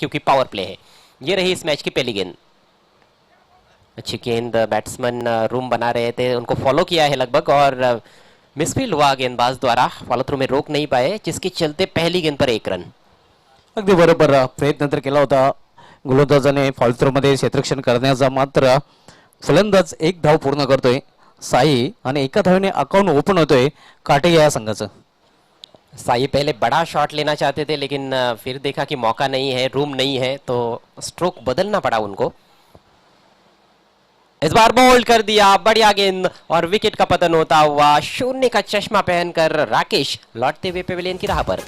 क्योंकि power play है। ये रही इस मैच की पहली गेंद। अच्छी गेंद, बैट्समैन रूम बना रहे थे, उनको फॉलो किया है लगभग और मिसफील्ड हुआ गेंदबाज द्वारा, फॉलो थ्रू में रोक नहीं पाए, जिसके चलते पहली गेंद पर 1 रन। अगदी बरोबर प्रयत्न तर केला होता गोलंदाजाने फॉलो थ्रो मध्ये क्षेत्ररक्षण करण्याचा, मात्र फलंदाज 1 धाव पूर्ण करतोय साई आणि एका धावेने अकाउंट ओपन होतोय काटे या संघाचं। साई पहले बड़ा शॉट लेना चाहते थे लेकिन फिर देखा कि मौका नहीं है, रूम नहीं है, तो स्ट्रोक बदलना पड़ा उनको। इस बार बोल्ड कर दिया, बढ़िया गेंद और विकेट का पतन होता हुआ। शून्य का चश्मा पहनकर राकेश लौटते हुए पेविलियन की राह पर।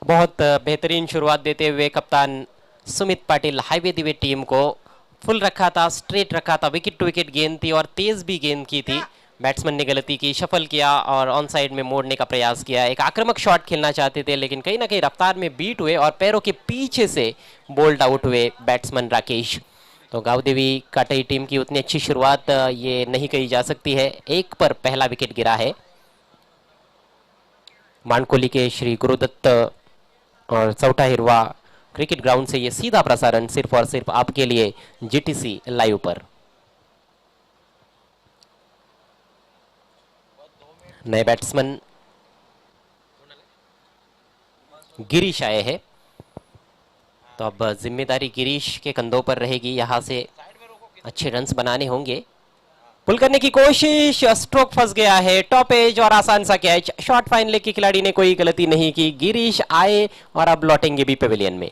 बहुत बेहतरीन शुरुआत देते हुए कप्तान सुमित पाटिल हाईवे दिवे टीम को फुल रखा था, स्ट्रेट रखा था, विकेट टू विकेट गेंद थी और तेज भी गेंद की थी। बैट्समैन ने गलती की, शफल किया और ऑन साइड में मोड़ने का प्रयास किया। एक आक्रामक शॉट खेलना चाहते थे लेकिन कहीं ना कहीं रफ्तार में बीट हुए और पैरों के पीछे से बोल्ड आउट हुए बैट्समैन राकेश। तो गांव देवी काटई टीम की उतनी अच्छी शुरुआत ये नहीं कही जा सकती है। 1 पर पहला विकेट गिरा है। मानकोली के श्री गुरुदत्त और चौथा हिरवा क्रिकेट ग्राउंड से ये सीधा प्रसारण सिर्फ और सिर्फ आपके लिए जीटीसी लाइव पर। नए बैट्समैन गिरीश आए हैं, तो अब जिम्मेदारी गिरीश के कंधों पर रहेगी। यहां से अच्छे रन्स बनाने होंगे। पुल करने की कोशिश, स्ट्रोक फंस गया है, टॉप एज और आसान सा कैच। शॉर्ट फाइन लेग के खिलाड़ी ने कोई गलती नहीं की। गिरीश आए और अब लौटेंगे भी पेविलियन में।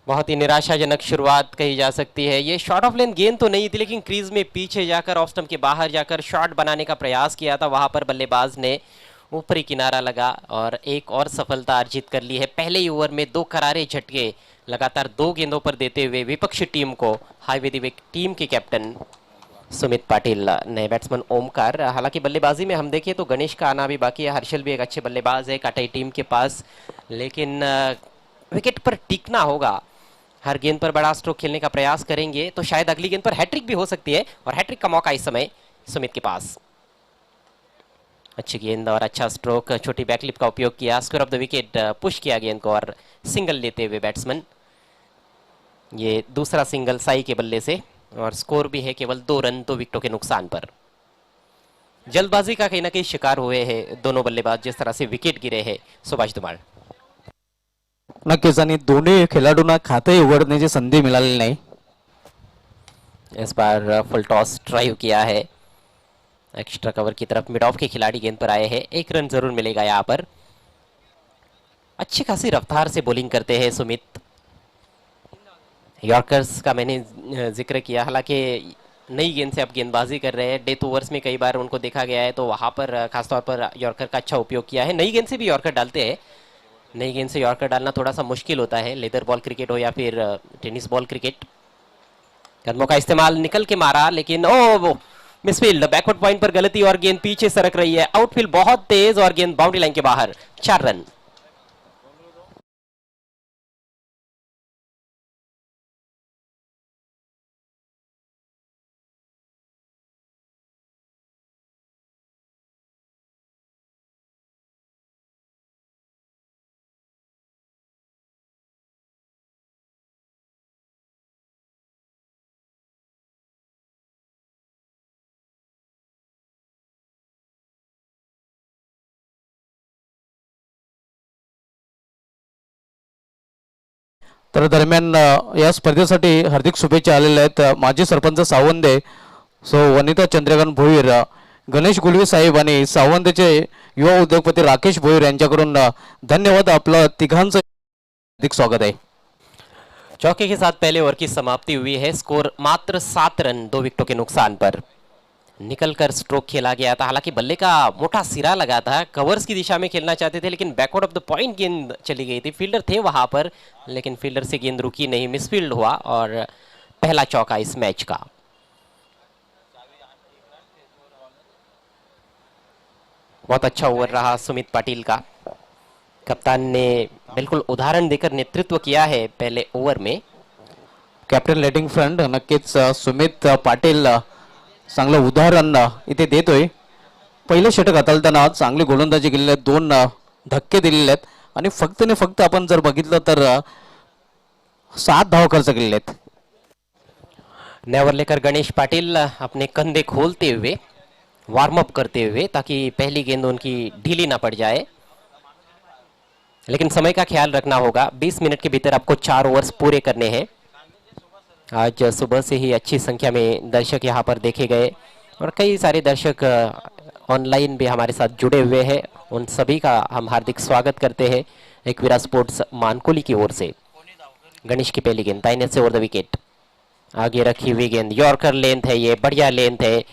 बहुत ही निराशाजनक शुरुआत कही जा सकती है। ये शॉर्ट ऑफ लेंथ गेंद तो नहीं थी लेकिन क्रीज में पीछे जाकर ऑफ स्टंप के बाहर जाकर शॉट बनाने का प्रयास किया था। वहां पर बल्लेबाज ने ऊपरी किनारा लगा और एक और सफलता अर्जित कर ली है। पहले ही ओवर में 2 करारे झटके लगातार 2 गेंदों पर देते हुए विपक्षी टीम को हाईवे दिवे टीम के कैप्टन सुमित पाटिल, नए बैट्समैन ओमकार। हालांकि बल्लेबाजी में हम देखें तो गणेश का आना भी बाकी है, हर्षल भी एक अच्छे बल्लेबाज है काटई टीम के पास, लेकिन विकेट पर टिकना होगा। हर गेंद पर बड़ा स्ट्रोक खेलने का प्रयास करेंगे तो शायद अगली गेंद पर हैट्रिक भी हो सकती है और हैट्रिक का मौका इस समय सुमित के पास। अच्छी गेंद और अच्छा स्ट्रोक, छोटी बैकलिप का उपयोग किया, square of the wicket push किया गेंद को और सिंगल लेते हुए बैट्समैन। ये दूसरा सिंगल साई के बल्ले से और स्कोर भी है केवल 2 रन 2 विकेटों के नुकसान पर। जल्दबाजी का कहीं ना कहीं शिकार हुए हैं दोनों बल्लेबाज, जिस तरह से विकेट गिरे हैं सुभाष धुमाळ। नक्कीच, आणि दोन्ही खेळाडूंना खाते उघडण्याची संधी मिळालेली नाही। इस बार फुल टॉस ड्राइव किया है, एक्स्ट्रा कवर की तरफ मिड ऑफ के खिलाड़ी गेंद पर आए हैं। 1 रन जरूर मिलेगा यहाँ पर। अच्छी खासी रफ्तार से बॉलिंग करते हैं सुमित। यॉर्कर्स का मैंने जिक्र किया, हालांकि नई गेंद से अब गेंदबाजी कर रहे हैं। डेथ ओवर्स में कई बार उनको देखा गया है तो वहां पर खासतौर पर यॉर्कर का अच्छा उपयोग किया है। नई गेंद से भी यॉर्कर डालते हैं। नई गेंद से यॉर्कर डालना थोड़ा सा मुश्किल होता है, लेदर बॉल क्रिकेट हो या फिर टेनिस बॉल क्रिकेट। कदमों का इस्तेमाल निकल के मारा लेकिन वो मिसफील्ड, बैकवर्ड पॉइंट पर गलती और गेंद पीछे सरक रही है। आउटफील्ड बहुत तेज और गेंद बाउंड्री लाइन के बाहर। 4 रन। तर दरम्यान या स्पर्धेसाठी हार्दिक शुभेच्छा आलेल्या आहेत माजी सरपंच सावंदे, सो वनिता चंद्रकांत भोईर, गणेश गुलवे साहेब आणि सावंदेचे युवा उद्योगपती राकेश भोईर यांच्याकडून धन्यवाद। आपलं तिघांचं हार्दिक स्वागत आहे। चौके के साथ पहले ओवर की समाप्ति हुई है। स्कोर मात्र 7 रन 2 विकेटों के नुकसान पर। निकल कर स्ट्रोक खेला गया था। हालांकि बल्ले का मोटा सिरा लगा था, कवर्स की दिशा में खेलना चाहते थे लेकिन बैकवर्ड ऑफ द पॉइंट गेंद चली गई थी। फील्डर थे वहां पर लेकिन फील्डर से गेंद रुकी नहीं, मिसफील्ड हुआ और पहला चौका इस मैच का। बहुत अच्छा ओवर रहा सुमित पाटिल का। कप्तान ने बिल्कुल उदाहरण देकर नेतृत्व किया है पहले ओवर में। कॅप्टन लेटिंग फ्रंट नक्कीच सुमित पाटील चांगलं उदाहरण इथे देतोय. पहिले षटक हाताळताना चांगली गोलंदाजी केलेली आहे, 2 धक्के दिलेले आहेत आणि फक्त ने फक्त आपण जर बघितलं तर 7 धावा खर्च केलेले आहेत. नेवर लेकर गणेश पाटिल अपने कंधे खोलते हुए वार्म अप करते हुए, ताकि पहली गेंद उनकी ढीली ना पड़ जाए। लेकिन समय का ख्याल रखना होगा, 20 मिनट के भीतर आपको 4 ओवर्स पूरे करने हैं। आज सुबह से ही अच्छी संख्या में दर्शक यहाँ पर देखे गए और कई सारे दर्शक ऑनलाइन भी हमारे साथ जुड़े हुए हैं। उन सभी का हम हार्दिक स्वागत करते हैं एकवीरा स्पोर्ट्स मानकोली की ओर से। गणेश की पहली गेंद दाहिने से ओवर द विकेट, आगे रखी हुई गेंद, यॉर्कर लेंथ है, ये बढ़िया लेंथ है।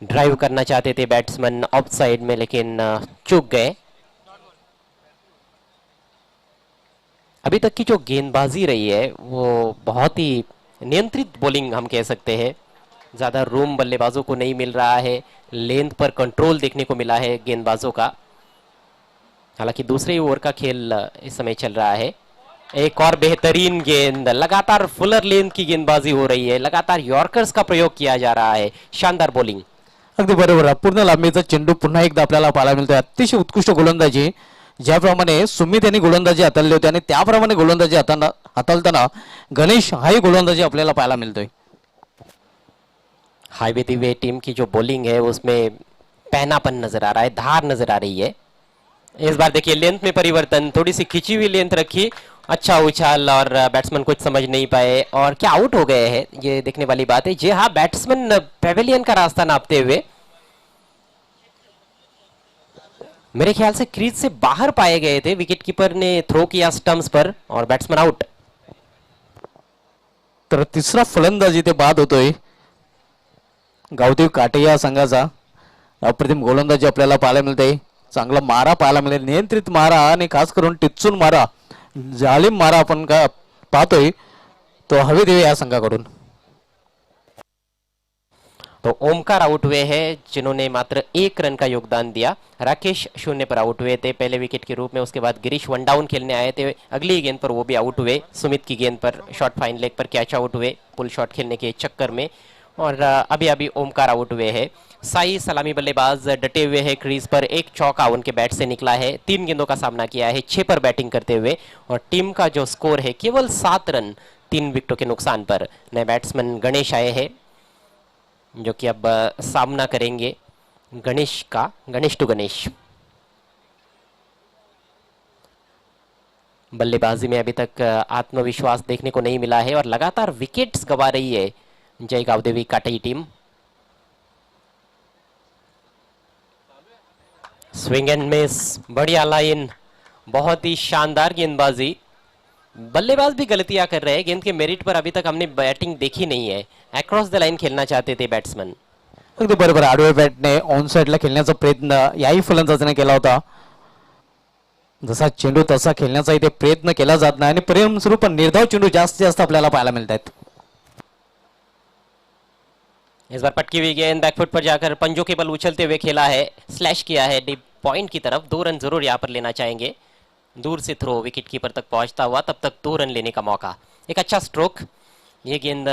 ड्राइव करना चाहते थे बैट्समैन ऑफ साइड में लेकिन चूक गए। अभी तक की जो गेंदबाजी रही है वो बहुत ही नियंत्रित बॉलिंग हम कह सकते हैं। ज़्यादा रूम बल्लेबाजों को नहीं मिल रहा है, लेंथ पर कंट्रोल देखने को मिला है गेंदबाजों का। हालांकि दूसरे ओवर का खेल इस समय चल रहा है। एक और बेहतरीन गेंद, लगातार फुलर लेंथ की गेंदबाजी हो रही है, लगातार यॉर्कर्स का प्रयोग किया जा रहा है। शानदार बॉलिंग। अगदी बरोबर आहे. पूर्ण लांबीचा चेंडू पुन्हा एकदा आपल्याला पाहायला मिळतोय. अतिशय उत्कृष्ट गोलंदाजी, ज्याप्रमाणे सुमित यांनी गोलंदाजी हाताळली होती आणि त्याप्रमाणे गोलंदाजी हाताळताना गणेश हाही गोलंदाजी आपल्याला पाहायला मिळतोय. हाईवे दिवे टीम की जो बॉलिंग है उसमें पहनापन नजर आ रहा है, धार नजर आ रही है। इस बार देखिए लेंथ में परिवर्तन, थोड़ी सी खिंची हुई लेंथ रखी, अच्छा उछाल और बैट्समैन कुछ समझ नहीं पाए और क्या आउट हो गए हैं, ये देखने वाली बात है। जी हाँ, बैट्समैन पेवेलियन का रास्ता नापते हुए मेरे ख्याल से क्रीज से बाहर पाए गए थे। विकेटकीपर ने थ्रो किया स्टंप्स पर और बैट्समैन आउट। तर तिसरा फलंदाजी ते बाद होतोय गावदेव काटे या संघाचा. अप्रतिम गोलंदाजी आपल्याला पाहायला मिळते. चांगला मारा पाहायला मिळेल, नियंत्रित मारा आणि खास करून टिच्चून मारा, जालिम मारा आपण का पाहतोय तो हवे देवे या संघाकडून. तो ओमकार आउट हुए हैं जिन्होंने मात्र 1 रन का योगदान दिया। राकेश 0 पर आउट हुए थे पहले विकेट के रूप में। उसके बाद गिरीश 1 डाउन खेलने आए थे, अगली गेंद पर वो भी आउट हुए। सुमित की गेंद पर शॉर्ट फाइन लेग पर कैच आउट हुए पुल शॉट खेलने के चक्कर में। और अभी अभी ओमकार आउट हुए हैं। साई सलामी बल्लेबाज डटे हुए हैं क्रीज पर, एक चौका उनके बैट से निकला है। 3 गेंदों का सामना किया है 6 पर बैटिंग करते हुए और टीम का जो स्कोर है केवल 7 रन 3 विकेटों के नुकसान पर। नए बैट्समैन गणेश आए हैं जो कि अब सामना करेंगे गणेश का। गणेश टू गणेश। बल्लेबाजी में अभी तक आत्मविश्वास देखने को नहीं मिला है और लगातार विकेट्स गंवा रही है जय गावदेवी काटई टीम। स्विंग एंड मिस, बढ़िया लाइन, बहुत ही शानदार गेंदबाजी। बल्लेबाज भी गलतियां कर रहे हैं, गेंद के मेरिट पर अभी तक हमने बैटिंग देखी नहीं है। अक्रॉस द लाइन खेलना चाहते थे बैट्समैन। अगदी बरोबर, आडव्या बॅटने ऑन साइडला खेळण्याचा प्रयत्न याही फलंदाजाने केला होता. जसा चेंडू तसा खेळण्याचा इथे प्रयत्न केला जात नाही आणि परिणामस्वरूप निर्धाव चेंडू जास्तीत जास्त आपल्याला पाहायला मिळत आहेत. इस बार पटकी हुई गेंद बैकफुट पर जाकर पंजों के बल उछलते हुए खेला है, स्लैश किया है डीप पॉइंट की तरफ। 2 रन जरूर यहाँ पर लेना चाहेंगे। दूर से थ्रो विकेट कीपर तक पहुंचता हुआ, तब तक 2 रन लेने का मौका। एक अच्छा स्ट्रोक। ये गेंद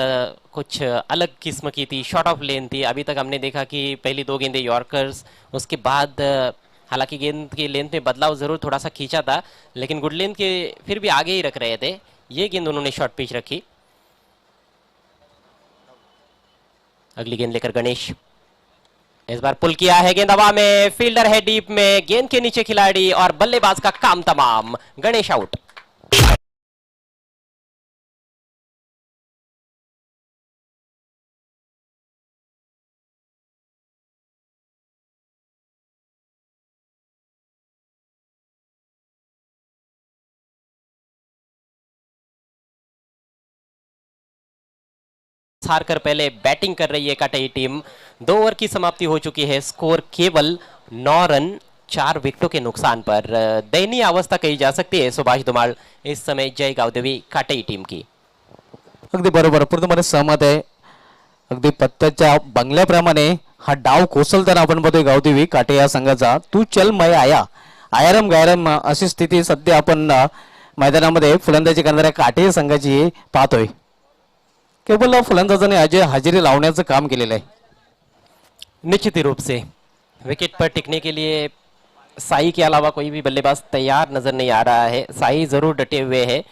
कुछ अलग किस्म की थी, शॉर्ट ऑफ लेन थी। अभी तक हमने देखा कि पहली 2 गेंदें यॉर्कर्स, उसके बाद हालांकि गेंद की लेंथ में बदलाव जरूर थोड़ा सा खींचा था लेकिन गुड लेंथ के फिर भी आगे ही रख रहे थे। ये गेंद उन्होंने शॉर्ट पिच रखी। अगली गेंद लेकर गणेश, इस बार पुल किया है गेंद हवा में, फील्डर है डीप में, गेंद के नीचे खिलाड़ी और बल्लेबाज का काम तमाम। गणेश आउट। हारकर पहले बैटिंग कर रही है काटई टीम। 2 ओवर की समाप्ति हो चुकी है, स्कोर केवल 9 रन 4 विकेटों के नुकसान पर। दयनीय अवस्था कही जा सकती है सुभाष धुमाळ इस समय जय गावदेवी काटई टीम की। अगदी बरोबर, पूर्णपणे सहमत आहे. अगदी पत्त्याच्या बंगल्याप्रमाणे हा डाव कोसलताना आपण बघतोय गावदेवी काटे या संघाचा. तू चल मैं आया, आयारम गायरम अशी स्थिती सध्या आपण मैदानामध्ये फलंदाजी करणाऱ्या काटे संघाची पाहतोय. केवळ फलंदाजाने अजय हजेरी लावण्याचं काम केलेलं आहे. निश्चित रूप से विकेट पर टिकने के लिए साई के अलावा कोई भी बल्लेबाज तैयार नजर नहीं आ रहा है. साई जरूर डटे हुए हैं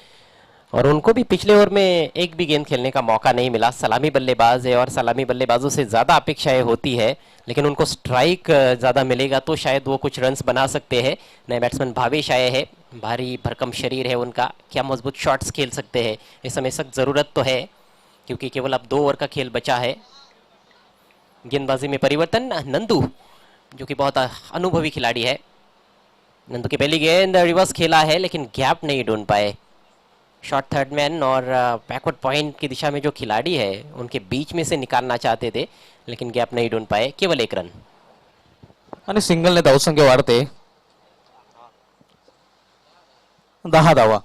और उनको भी पिछले ओवर में एक भी गेंद खेलने का मौका नहीं मिला. सलामी बल्लेबाज है और सलामी बल्लेबाजों से ज़्यादा अपेक्षाएं होती है, लेकिन उनको स्ट्राइक ज़्यादा मिलेगा तो शायद वो कुछ रन्स बना सकते हैं. नए बैट्समैन भावेश आए हैं, भारी भरकम शरीर है उनका, क्या मजबूत शॉट्स खेल सकते हैं. इस समय सख्त ज़रूरत तो है क्योंकि केवल अब 2 ओवर का खेल बचा है. गेंदबाजी में परिवर्तन, नंदू जो कि बहुत अनुभवी खिलाड़ी है. नंदू की पहली गेंद रिवर्स खेला है लेकिन गैप नहीं ढूंढ पाए. शॉर्ट थर्ड मैन और बैकवर्ड पॉइंट की दिशा में जो खिलाड़ी है उनके बीच में से निकालना चाहते थे लेकिन गैप नहीं ढूंढ पाए. केवल 1 रन आणि सिंगलने धावसंख्या वाढते. 10 धावा.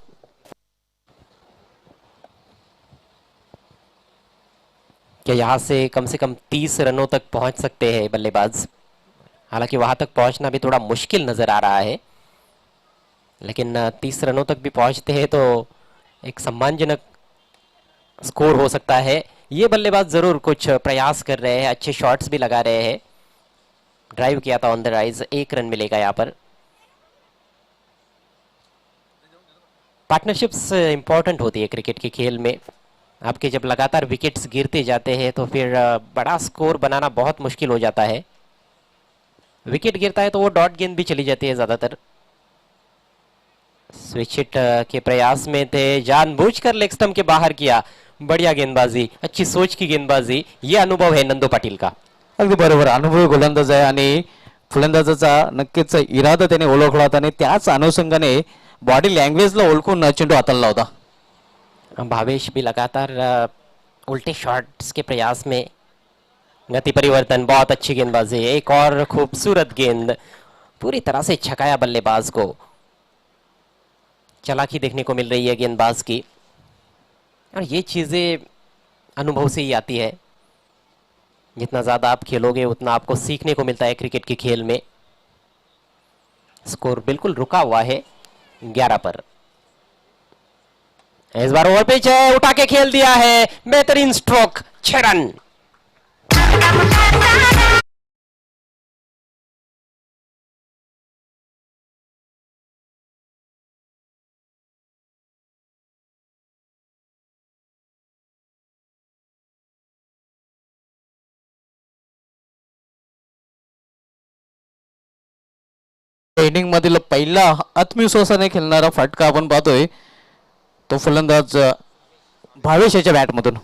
क्या यहाँ से कम 30 रनों तक पहुंच सकते हैं बल्लेबाज. हालांकि वहां तक पहुंचना भी थोड़ा मुश्किल नजर आ रहा है, लेकिन 30 रनों तक भी पहुंचते हैं तो एक सम्मानजनक स्कोर हो सकता है. ये बल्लेबाज जरूर कुछ प्रयास कर रहे हैं, अच्छे शॉट्स भी लगा रहे हैं. ड्राइव किया था ऑन द राइज, 1 रन मिलेगा यहाँ पर. पार्टनरशिप्स इंपॉर्टेंट होती है क्रिकेट के खेल में. आपके जब लगातार विकेट्स गिरते जाते हैं तो फिर बड़ा स्कोर बनाना बहुत मुश्किल हो जाता है. विकेट गिरता है तो वो डॉट गेंद भी चली जाती है ज़्यादातर. स्विच हिट के प्रयास में थे, जानबूझकर लेग स्टंप के बाहर किया. बढ़िया गेंदबाजी, अच्छी सोच की गेंदबाजी. ये अनुभव है नंदू पाटील का. अगदी बरोबर, अनुभवी गोलंदाज आहे आणि फलंदाजाचा नक्कीच इरादा त्याने ओळखला होता आणि त्याच अनुषंगाने बॉडी लँग्वेजला ओळखून चेंडू हाताला होता. भावेश भी लगातार उल्टे शॉट्स के प्रयास में. गति परिवर्तन, बहुत अच्छी गेंदबाजी. एक और खूबसूरत गेंद, पूरी तरह से छकाया बल्लेबाज को. चालाकी देखने को मिल रही है गेंदबाज की और ये चीज़ें अनुभव से ही आती है. जितना ज़्यादा आप खेलोगे उतना आपको सीखने को मिलता है क्रिकेट के खेल में. स्कोर बिल्कुल रुका हुआ है 11 पर. इस बार ओवर पिच है, उठा के खेल दिया है. बेहतरीन स्ट्रोक, 6 रन. इनिंग मधील पहिला आत्मविश्वासाने खेळणारा फटका आपण पाहतोय तो फलंदाज भावेश याच्या बॅटमधून.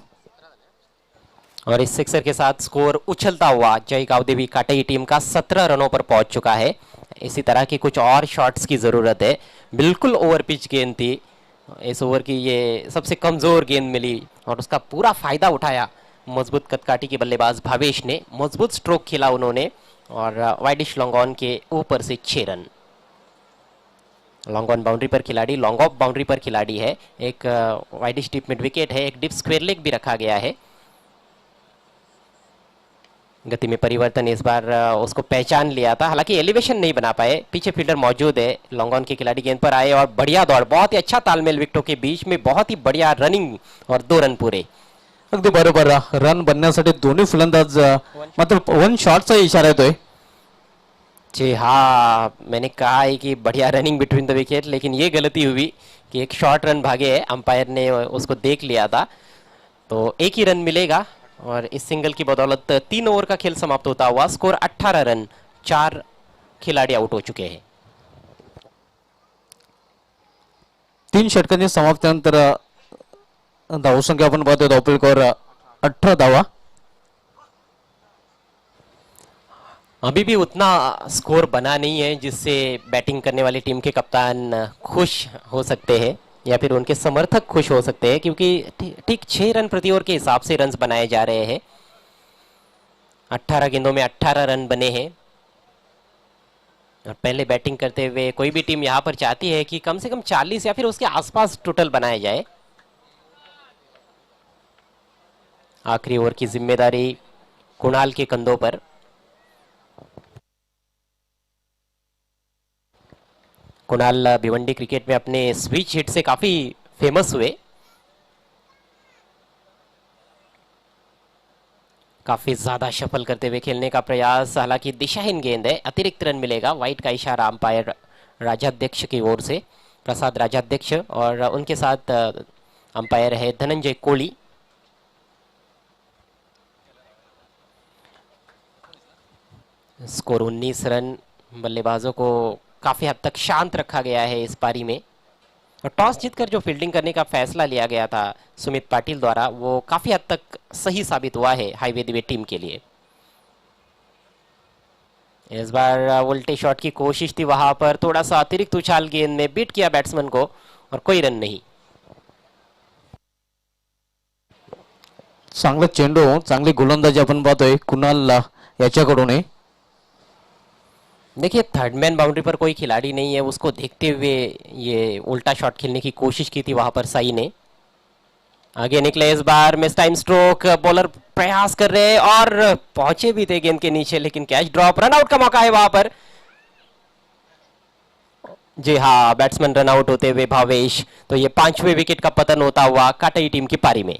और इस सिक्सर के साथ स्कोर उछलता हुआ जय गावदेवी काटई टीम का 17 रनों पर पहुंच चुका है. इसी तरह की कुछ और शॉट्स की ज़रूरत है. बिल्कुल ओवर पिच गेंद थी, इस ओवर की ये सबसे कमज़ोर गेंद मिली और उसका पूरा फ़ायदा उठाया मजबूत कदकाठी के बल्लेबाज भावेश ने. मजबूत स्ट्रोक खेला उन्होंने और वाइडिश लॉन्ग ऑन के ऊपर से 6 रन. लॉन्ग ऑन बाउंड्री पर खिलाड़ी, लॉन्ग ऑफ बाउंड्री पर खिलाड़ी है. एक वाइडिश डिप मिड विकेट है, एक डिप स्क्वेयर लेग भी रखा गया है. गति में परिवर्तन, इस बार उसको पहचान लिया था, हालांकि एलिवेशन नहीं बना पाए. पीछे फील्डर मौजूद है. लॉन्ग ऑन के खिलाड़ी गेंद पर आए और बढ़िया दौड़, बहुत ही अच्छा तालमेल विकेटों के बीच में, बहुत ही बढ़िया रनिंग और 2 रन पूरे. अगदी बरोबर, रन बनण्यासाठी दोन्ही फलंदाज मात्र 1 शॉटचा इशारा येतोय. जी हाँ, मैंने कहा है कि बढ़िया रनिंग बिटवीन द विकेट, लेकिन ये गलती हुई कि एक शॉर्ट रन भागे है. अंपायर ने उसको देख लिया था, तो 1 ही रन मिलेगा और इस सिंगल की बदौलत 3 ओवर का खेल समाप्त होता हुआ स्कोर 18 रन. 4 खिलाड़ी आउट हो चुके हैं. 3 षटकांची समाप्तीनंतर धावसंख्या आपण पाहतोय धावपैकीवर 18 धावा. अभी भी उतना स्कोर बना नहीं है जिससे बैटिंग करने वाली टीम के कप्तान खुश हो सकते हैं. या फिर उनके समर्थक खुश हो सकते हैं, क्योंकि ठीक 6 रन प्रति ओवर के हिसाब से रन बनाए जा रहे हैं। 18 गेंदों में 18 रन बने हैं। और पहले बैटिंग करते हुए कोई भी टीम यहां पर चाहती है कि कम से कम 40 या फिर उसके आसपास टोटल बनाया जाए। आखिरी ओवर की जिम्मेदारी कुणाल के कंधों पर। कुणाल भिवंडी क्रिकेट में अपने स्विच हिट से काफी फेमस हुए। काफी ज्यादा शफल करते हुए खेलने का प्रयास, हालांकि दिशाहीन गेंद है, अतिरिक्त रन मिलेगा। वाइट का इशारा अंपायर राजाध्यक्ष की ओर से, प्रसाद राजाध्यक्ष, और उनके साथ अंपायर है धनंजय कोली। Score 19 run. बल्लेबाजों को काफी हद तक शांत रखा गया है इस पारी में। और टॉस जीतकर जो फील्डिंग करने का फैसला लिया गया था सुमित पाटिल द्वारा, वो काफी हद तक सही साबित हुआ है हाईवे दिवे टीम के लिए। इस बार उल्टे शॉट की कोशिश थी, वहां पर थोड़ा सा अतिरिक्त उछाल गेंद में बीट किया बैट्समैन को, और कोई रन नहीं। चांगला चेंडू, चांगली गोलंदाजी आपण पाहतोय कुणाल याच्याकडून आहे. देखिए थर्ड मैन बाउंड्री पर कोई खिलाड़ी नहीं है, उसको देखते हुए ये उल्टा शॉट खेलने की कोशिश की थी वहां पर साई ने। आगे निकले इस बार, मिस टाइम स्ट्रोक, बॉलर प्रयास कर रहे हैं और पहुंचे भी थे गेंद के नीचे, लेकिन कैच ड्रॉप, रन आउट का मौका है वहां पर। जी हाँ, बैट्समैन रन आउट होते हुए भावेश, तो ये 5वें विकेट का पतन होता हुआ काटई टीम की पारी में।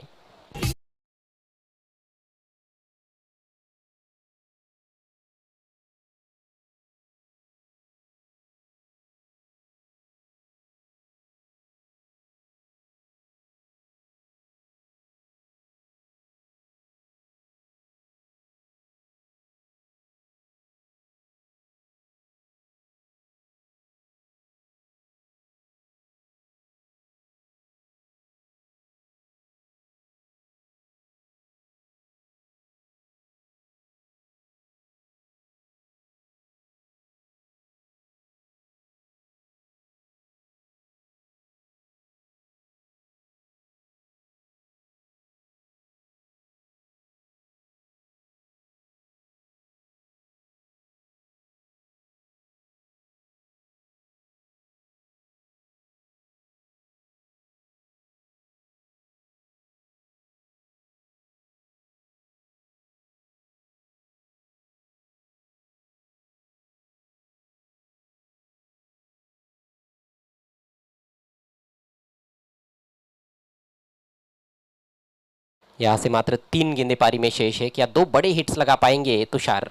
यहां से मात्र 3 गेंदें पारी में शेष है, क्या 2 बड़े हिट्स लगा पाएंगे तुषार?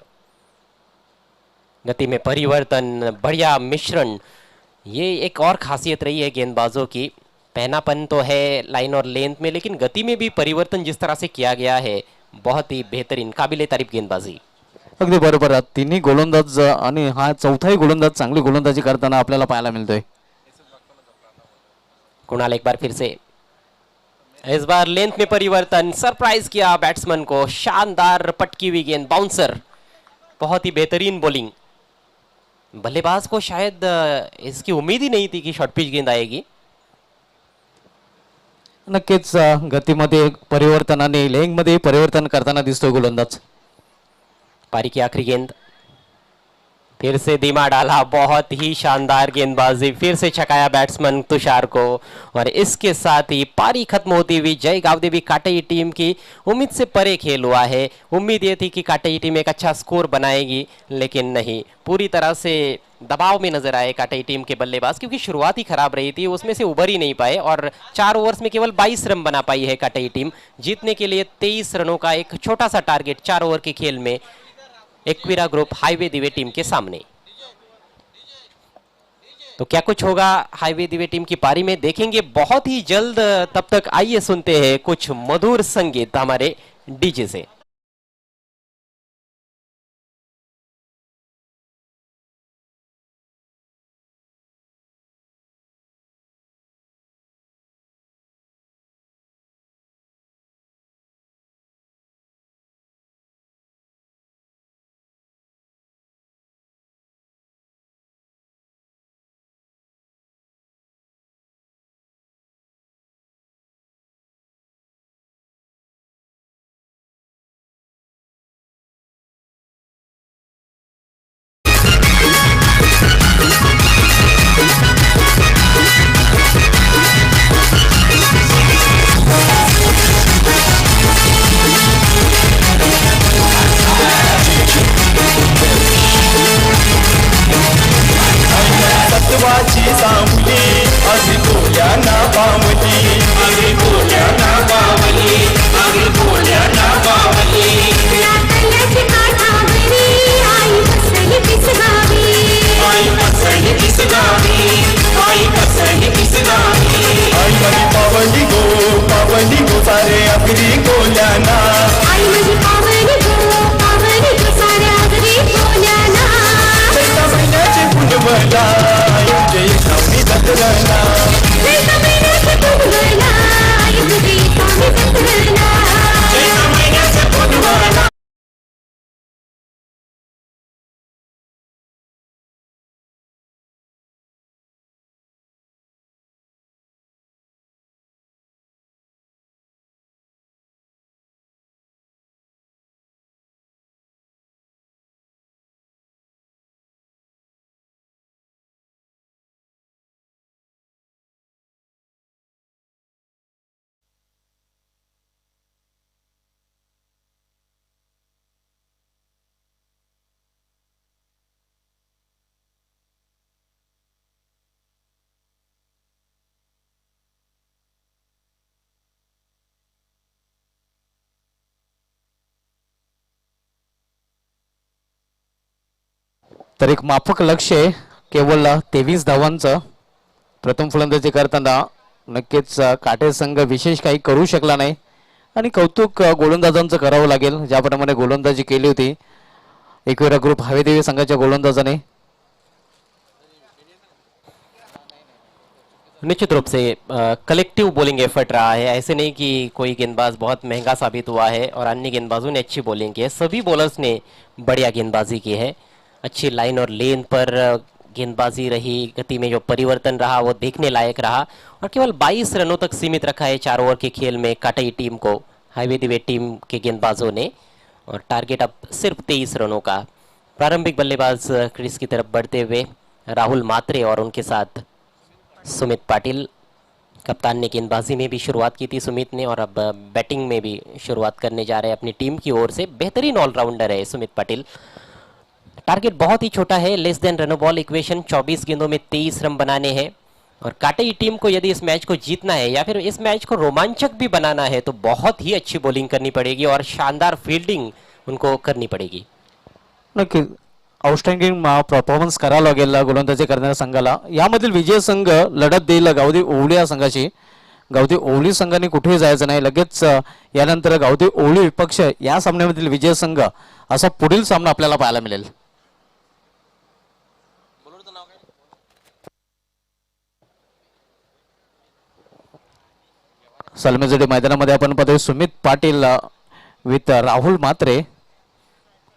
गति में परिवर्तन, बढ़िया मिश्रण, ये एक और खासियत रही है गेंदबाजों की। पहनापन तो है लाइन और लेंथ में, लेकिन गति में भी परिवर्तन जिस तरह से किया गया है, बहुत ही बेहतरीन, काबिले तारीफ गेंदबाजी। अगदी बरोबर आहे. तिन्ही गोलंदाज आणि हा चौथाही गोलंदाज चांगली गोलंदाजी करताना आपल्याला पाहायला मिळतोय. कुणाल एक बार फिर से, इस बार लेंथ में परिवर्तन, सरप्राइज किया बैट्समैन को, शानदार पटकी हुई गेंद, बाउंसर, बहुत ही बेहतरीन बॉलिंग। बल्लेबाज को शायद इसकी उम्मीद ही नहीं थी कि शॉर्ट पिच गेंद आएगी। नक्कीच गतीमध्ये परिवर्तन आणि लेंगमध्ये परिवर्तन करताना दिसतोय गोलंदाज. पारी की आखिरी गेंद, फिर से धीमा डाला, बहुत ही शानदार गेंदबाजी, फिर से छकाया बैट्समैन तुषार को, और इसके साथ ही पारी खत्म होती हुई जय गावदेवी काटई टीम की उम्मीद से परे खेल हुआ है। उम्मीद ये थी कि काटई टीम एक अच्छा स्कोर बनाएगी, लेकिन नहीं, पूरी तरह से दबाव में नजर आए काटई टीम के बल्लेबाज, क्योंकि शुरुआत ही खराब रही थी, उसमें से उभर ही नहीं पाए, और 4 ओवर्स में केवल 22 रन बना पाई है काटई टीम। जीतने के लिए 23 रनों का एक छोटा सा टारगेट 4 ओवर के खेल में एक्विरा ग्रुप हाईवे दिवे टीम के सामने। तो क्या कुछ होगा हाईवे दिवे टीम की पारी में, देखेंगे बहुत ही जल्द। तब तक आइए सुनते हैं कुछ मधुर संगीत हमारे डीजे से। तर एक माफक लक्ष आहे केवळ 23 धावांचं. प्रथम फलंदाजी करताना नक्कीच काटे संघ विशेष काही करू शकला नाही आणि कौतुक गोलंदाजांचं करावं लागेल ज्याप्रमाणे गोलंदाजी केली होती एकविरा ग्रुप हवेदेवी संघाच्या गोलंदाजाने. निश्चित रूप से कलेक्टिव बॉलिंग एफर्ट रहा है. ऐसे नहीं कि कोई गेंदबाज बहुत महंगा साबित हुआ है और अन्य गेंदबाजों ने अच्छी बॉलिंग की है. सभी बॉलर्स ने बढ़िया गेंदबाजी की है. अच्छी लाइन और लेन पर गेंदबाजी रही. गति में जो परिवर्तन रहा वो देखने लायक रहा और केवल 22 रनों तक सीमित रखा है 4 ओवर के खेल में काटई टीम को हाईवे दिवे टीम के गेंदबाजों ने. और टारगेट अब सिर्फ 23 रनों का. प्रारंभिक बल्लेबाज क्रीज की तरफ बढ़ते हुए राहुल मात्रे और उनके साथ सुमित पाटिल. कप्तान ने गेंदबाजी में भी शुरुआत की थी सुमित ने और अब बैटिंग में भी शुरुआत करने जा रहे हैं अपनी टीम की ओर से. बेहतरीन ऑलराउंडर है सुमित पाटिल. टारगेट बहुत ही छोटा है, less than run ball equation. 24 गेंदों में 23 रन बनाने हैं और काटई टीम को यदि इस मैच को जीतना है या फिर इस मैच को रोमांचक भी बनाना है तो बहुत ही अच्छी बॉलिंग करनी पड़ेगी और शानदार फील्डिंग उनको करनी पड़ेगी. नक्की आउटस्टँडिंग परफॉर्मन्स करावा लागेल गोलंदाजी करणाऱ्या संघाला. यामधील विजय संघ लढत देईल गावदी ओवळी या संघाची. गावदी ओवळी संघाने कुठेही जायचं नाही. लगेच यानंतर गावदी ओवळी विपक्ष या सामन्यामधील विजय संघ असा पुढील सामना आपल्याला पाहायला मिळेल. सलमेजडी मैदानामध्ये आपण पाहतोय सुमित पाटील विथ राहुल मात्रे.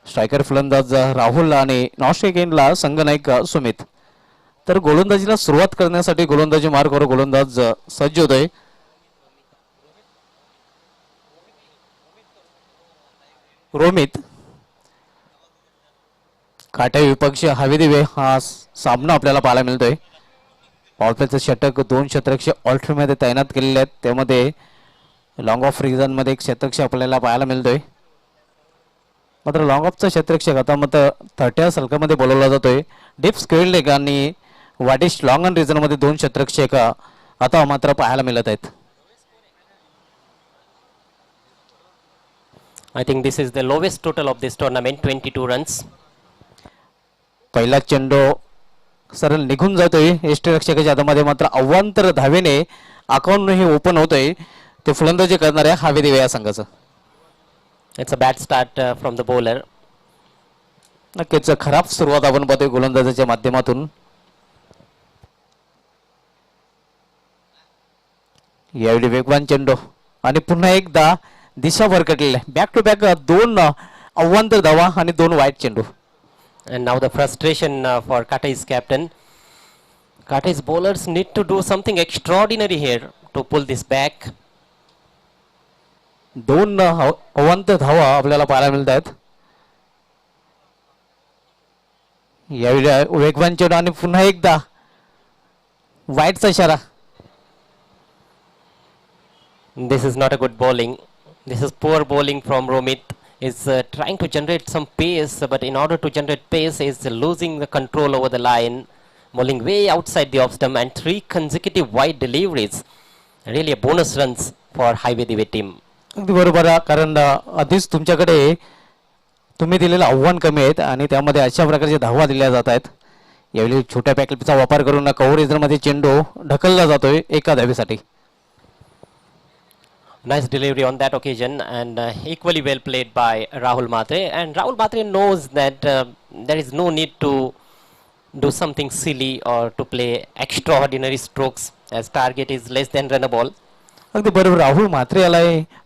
स्ट्रायकर फलंदाज राहुल आणि नॉस्ट्रेलियनला संघनायक सुमित. तर गोलंदाजीला सुरुवात करण्यासाठी गोलंदाजी मार्गावर गोलंदाज सज्ज होतोय. रोमित काटे विपक्ष हवेदिवे हा सामना आपल्याला पाहायला मिळतोय. पॉवरप्लेचं षटक 2 षटरक्षक ऑल्टरमध्ये तैनात केलेले आहेत. त्यामध्ये लॉंग ऑफ रिझन मध्ये एक षटरक्षक आपल्याला पाहायला मिळतोय. मात्र लॉंग ऑफचा षटरक्षक आता मात्र 30 सलकामध्ये बोलवला जातोय. डीप स्क्वेअर लेग आणि वाडिश लॉंग ऑन रिझन मध्ये 2 षटरक्षक आता मात्र पाहायला मिळत आहेत. I think this is the lowest total of this tournament, 22 runs. पहिला चेंडू सरळ निघून जातोय यष्टीरक्षकाच्या हातामध्ये. मात्र अवांतर धावेने अकाउंट हे ओपन होतोय ते फलंदाजी करणाऱ्या हवेदिवे या संघाचं. It's a bad start from the bowler. नक्कीच खराब सुरुवात आपण पाहतोय गोलंदाजाच्या माध्यमातून. यावेळी वेगवान चेंडू आणि पुन्हा एकदा दिशा भरकटलेली. बॅक टू बॅक 2 अवांतर धावा आणि 2 वाईट चेंडू. And now the frustration for Katai's captain. Katai's bowlers need to do something extraordinary here to pull this back. 2 अवांतर धावा आपल्याला पाहायला मिळत आहेत. यावेळी वेगवान चेंडू आणि पुन्हा एकदा वाईटचा इशारा. This is not a good bowling. This is poor bowling from Romit. Is trying to generate some pace, but in order to generate pace, is losing the control over the line, bowling way outside the off stump, and 3 consecutive wide deliveries. Really a bonus runs for Highway Dive team. अगदी बरोबर आहे. कारण आधीच तुमच्याकडे तुम्ही दिलेलं आव्हान कमी आहेत आणि त्यामध्ये अशा प्रकारचे धावा दिल्या जात आहेत. यावेळी छोट्या पॅकेटचा वापर करून कव्हरेजमध्ये चेंडू ढकलला जातोय एका धावेसाठी. Nice delivery on that occasion and equally well played by Rahul Matre. And Rahul Matre knows that there is no need to do something silly or to play extraordinary strokes as target is less than run a ball. अगदी बरोबर. राहुल मात्रे याला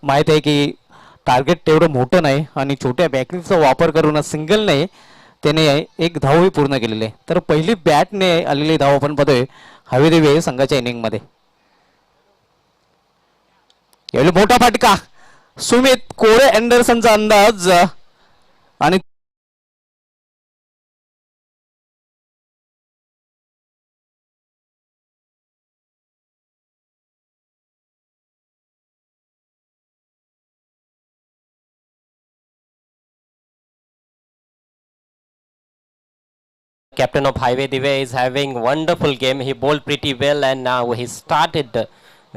माहित आहे की target तेवढं मोठं नाही आणि छोट्या बॅटरीचा वापर करून सिंगलने त्याने एक धावही पूर्ण केलेली आहे. तर पहिली बॅटने आलेली धाव आपण पाहतोय हवेदेवे संघाच्या इनिंगमध्ये. यावेळी मोठा फटका सुमित कोळे अँडरसनचा अंदाज आणि Captain of Highway Dive is having wonderful game. He bowled pretty well and now he started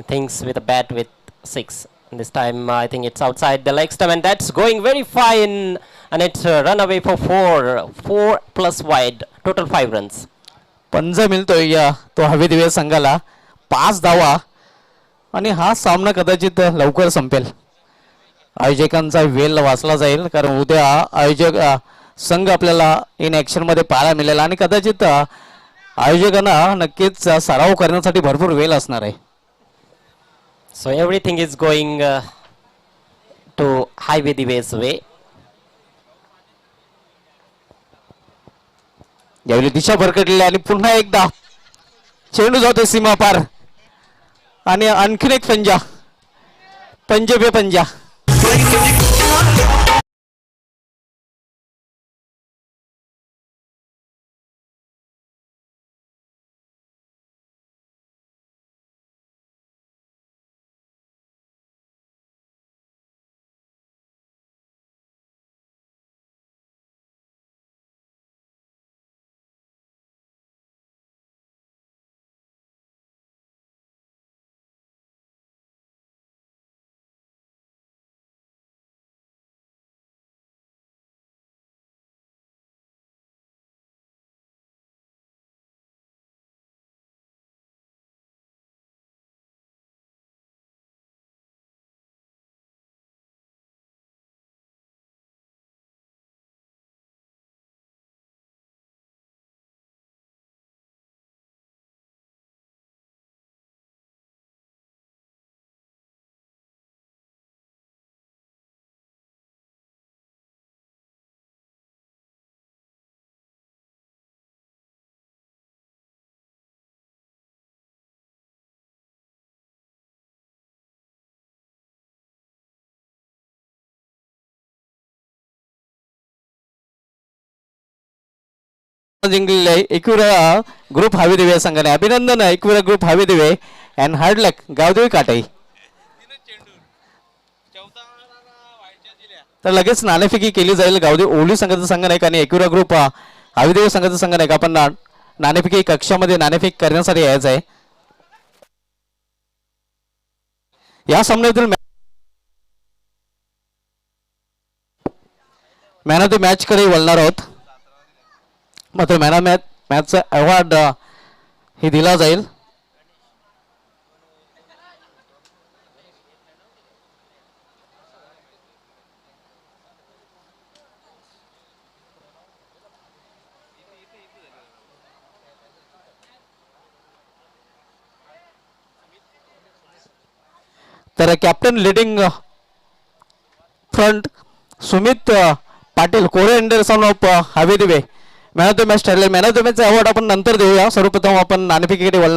things with a bat with 6. This time I think it's outside the leg stump and that's going very fine. and it's run away for 4 plus wide, total 5 runs. पंज मिळतोय या तो हवे दिवे संघाला 5 धावा आणि हा सामना कदाचित लवकर संपेल. आयोजकांचा वेळ वाचला जाईल कारण उद्या आयोजक संघ आपल्याला इन ऍक्शन मध्ये पाहायला मिळेल आणि कदाचित आयोजकांना नक्कीच सराव करण्यासाठी भरपूर वेळ असणार आहे. So everything is going to Highway Dive's way. यावेळी दिशा भरकटलेली आणि पुन्हा एकदा चेंडू जातो सीमा पार आणि आणखीन एक पंजा पंजे पे पंजा. जिंकलेले एकविरा ग्रुप हवे दिवे संघाने अभिनंदन एकविरा ग्रुप हवे दिवे अँड हार्ड लक गावदेवी काटाई. तर लगेच नाणेफेकी केली जाईल. गावदेवी ओली संघाचा संघ नाही आणि एकविरा ग्रुप हवे दिवे संघाचा संघ नाही. आपण नाणेफेकी कक्षामध्ये नाणेफेक करण्यासाठी यायचं आहे. या सामन्यातील मॅन ऑफ द मॅच कडे वळणार आहोत. मात्र मॅन ऑफ मॅचचा अवॉर्ड हे दिला जाईल. तर captain leading front Sumit Patil कोरे अँडरसन ऑफ हवे दिवे मॅन ऑफ द मॅच ठरले. Man of the match award आपण नंतर देऊया. सर्वप्रथम आपण नाणेफेकीकडे वळणार.